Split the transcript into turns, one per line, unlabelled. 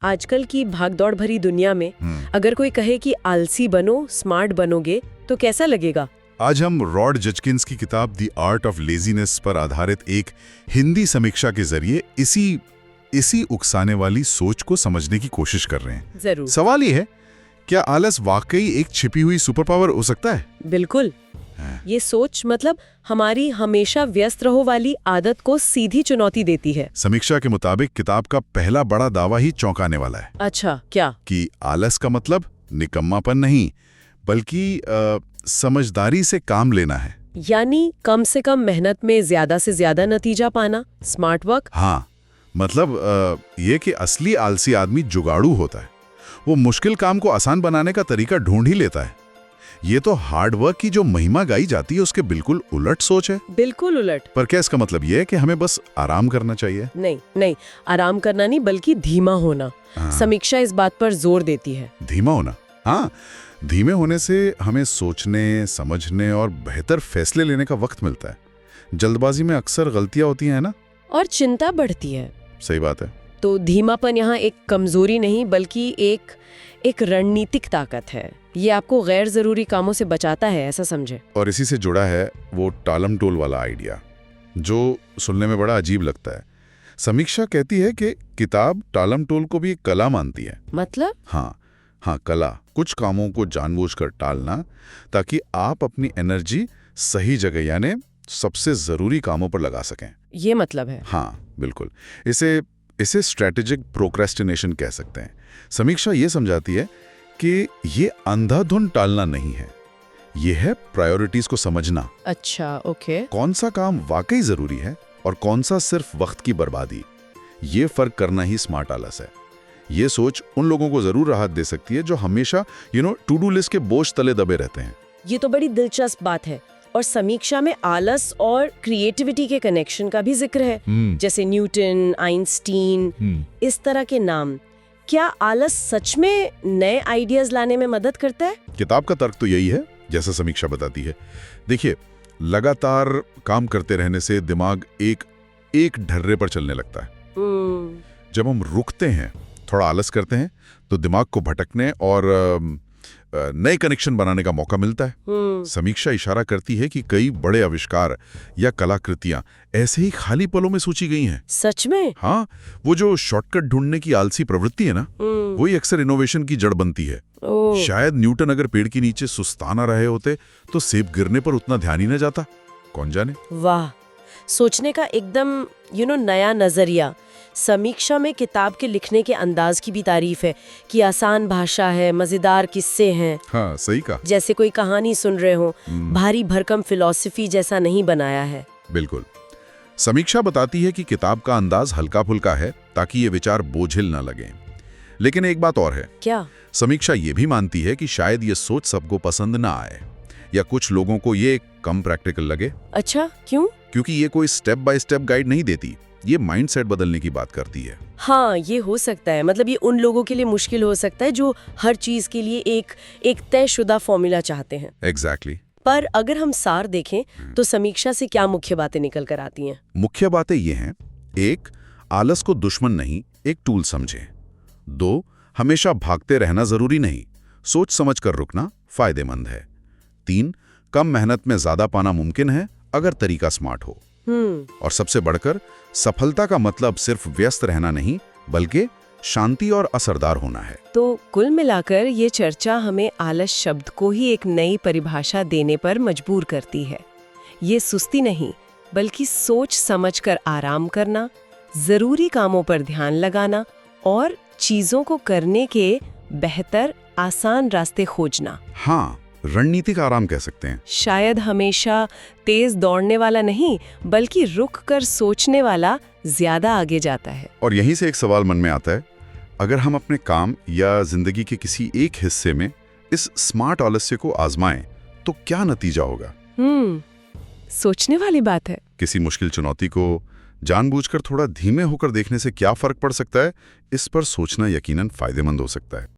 आजकल की भागदौड़ भरी दुनिया में अगर कोई कहे कि आलसी बनो, स्मार्ट बनोगे, तो कैसा लगेगा?
आज हम रॉड जजकिंस की किताब द आर्ट ऑफ लेजीनेस पर आधारित एक हिंदी समीक्षा के जरिए इसी उकसाने वाली सोच को समझने की कोशिश कर रहे हैं।
जरूर।
सवाल ये है, क्या आलस वाकई एक छिपी हुई सुपर पावर हो सकता है?
बिल्कुल। ये सोच मतलब हमारी हमेशा व्यस्त रहो वाली आदत को सीधी चुनौती देती है।
समीक्षा के मुताबिक किताब का पहला बड़ा दावा ही चौंकाने वाला है।
अच्छा, क्या?
कि आलस का मतलब निकम्मापन नहीं, बल्कि समझदारी से काम लेना है।
यानी कम से कम मेहनत में ज्यादा से ज्यादा नतीजा पाना, स्मार्ट वर्क।
हाँ, मतलब ये कि असली आलसी आदमी जुगाड़ू होता है। वो मुश्किल काम को आसान बनाने का तरीका ढूंढ ही लेता है। ये तो हार्ड वर्क की जो महिमा गाई जाती है उसके बिल्कुल उलट सोच है।
बिल्कुल उलट।
पर क्या इसका मतलब ये है कि हमें बस आराम करना चाहिए?
नहीं, आराम करना नहीं, बल्कि धीमा होना। समीक्षा इस बात पर जोर देती है।
धीमा होना? हाँ, धीमे होने से हमें सोचने, समझने और बेहतर फैसले लेने का वक्त मिलता है। जल्दबाजी में अक्सर गलतियां होती हैं ना,
और चिंता बढ़ती है।
सही बात है।
तो धीमापन यहाँ एक कमजोरी नहीं, बल्कि एक रणनीतिक ताकत है। ये आपको गैर जरूरी कामों से बचाता है, ऐसा समझे।
और इसी से जुड़ा है वो टालम टोल वाला आइडिया, जो सुनने में बड़ा अजीब लगता है। समीक्षा कहती है कि किताब टालम टोल को भी एक कला मानती है।
मतलब?
हाँ, कला। कुछ कामों को जानबूझकर टालना ताकि आप अपनी एनर्जी सही जगह यानी सबसे जरूरी कामों पर लगा सकें।
ये मतलब है?
हाँ, बिल्कुल। इसे स्ट्रेटेजिक प्रोक्रेस्टिनेशन कह सकते हैं। समीक्षा ये समझाती है कि ये अंधाधुंध टालना नहीं है, ये है प्रायोरिटीज को समझना।
अच्छा, ओके।
कौन सा काम वाकई जरूरी है और कौन सा सिर्फ वक्त की बर्बादी, ये फर्क करना ही स्मार्ट आलस है। ये सोच उन लोगों को जरूर राहत दे सकती है जो हमेशा टू डू लिस्ट के बोझ तले दबे रहते हैं।
ये तो बड़ी दिलचस्प बात है। और समीक्षा में आलस और क्रिएटिविटी के कनेक्शन का भी जिक्र है, जैसे न्यूटन, आइंस्टीन, इस तरह के नाम। क्या आलस सच में नए आइडियाज लाने में मदद करता है?
किताब का तर्क तो यही है, जैसा समीक्षा बताती है। देखिए, लगातार काम करते रहने से दिमाग एक ढर्रे पर चलने लगता है। जब हम रुकते हैं, थोड़ा आलस करते हैं, तो दिमाग को भटकने और नए कनेक्शन बनाने का मौका मिलता है। समीक्षा इशारा करती है कि कई बड़े आविष्कार या कलाकृतियां ऐसे ही खाली पलों में सोची गई हैं।
सच में?
हाँ, वो जो शॉर्टकट ढूंढने की आलसी प्रवृत्ति है ना, वही अक्सर इनोवेशन की जड़ बनती है। शायद न्यूटन अगर पेड़ के नीचे सुस्ताना रहे होते तो सेब गिरने पर उतना ध्यान ही न जाता, कौन जाने।
वाह, सोचने का एकदम नया नजरिया। समीक्षा में किताब के लिखने के अंदाज की भी तारीफ है कि आसान भाषा है, मजेदार किस्से हैं।
हाँ, सही कहा।
जैसे कोई कहानी सुन रहे हो, भारी भरकम फिलॉसफी जैसा नहीं बनाया है।
बिल्कुल। समीक्षा बताती है कि किताब का अंदाज हल्का फुल्का है ताकि ये विचार बोझिल न लगे। लेकिन एक बात और है।
क्या?
समीक्षा ये भी मानती है कि शायद ये सोच सबको पसंद ना आए, या कुछ लोगों को ये कम प्रैक्टिकल लगे।
अच्छा, क्यों?
क्योंकि ये कोई स्टेप बाय स्टेप गाइड नहीं देती, ये माइंडसेट बदलने की बात करती है।
हाँ, ये हो सकता है। मतलब ये उन लोगों के लिए मुश्किल हो सकता है जो हर चीज के लिए एक तयशुदा फॉर्मूला चाहते हैं।
एग्जैक्टली।
पर अगर हम सार देखें तो समीक्षा से क्या मुख्य बातें निकल कर आती हैं?
मुख्य बातें ये हैं: 1, आलस को दुश्मन नहीं, एक टूल समझें। 2, हमेशा भागते रहना जरूरी नहीं, सोच समझ कर रुकना फायदेमंद है। 3, कम मेहनत में ज्यादा पाना मुमकिन है अगर तरीका स्मार्ट हो। और सबसे बढ़कर, सफलता का मतलब सिर्फ व्यस्त रहना नहीं, बल्कि शांति और असरदार होना है।
तो कुल मिलाकर ये चर्चा हमें आलस शब्द को ही एक नई परिभाषा देने पर मजबूर करती है। ये सुस्ती नहीं, बल्कि सोच समझकर आराम करना, जरूरी कामों पर ध्यान लगाना और चीजों को करने के बेहतर आसान रास्ते खोजना।
हाँ, रणनीतिक आराम कह सकते हैं।
शायद हमेशा तेज दौड़ने वाला नहीं, बल्कि रुक कर सोचने वाला ज्यादा आगे जाता है।
और यहीं से एक सवाल मन में आता है, अगर हम अपने काम या जिंदगी के किसी एक हिस्से में इस स्मार्ट आलस्य को आजमाएं, तो क्या नतीजा होगा?
सोचने वाली बात है।
किसी मुश्किल चुनौती को जानबूझकर थोड़ा धीमे होकर देखने से क्या फर्क पड़ सकता है, इस पर सोचना यकीनन फायदेमंद हो सकता है।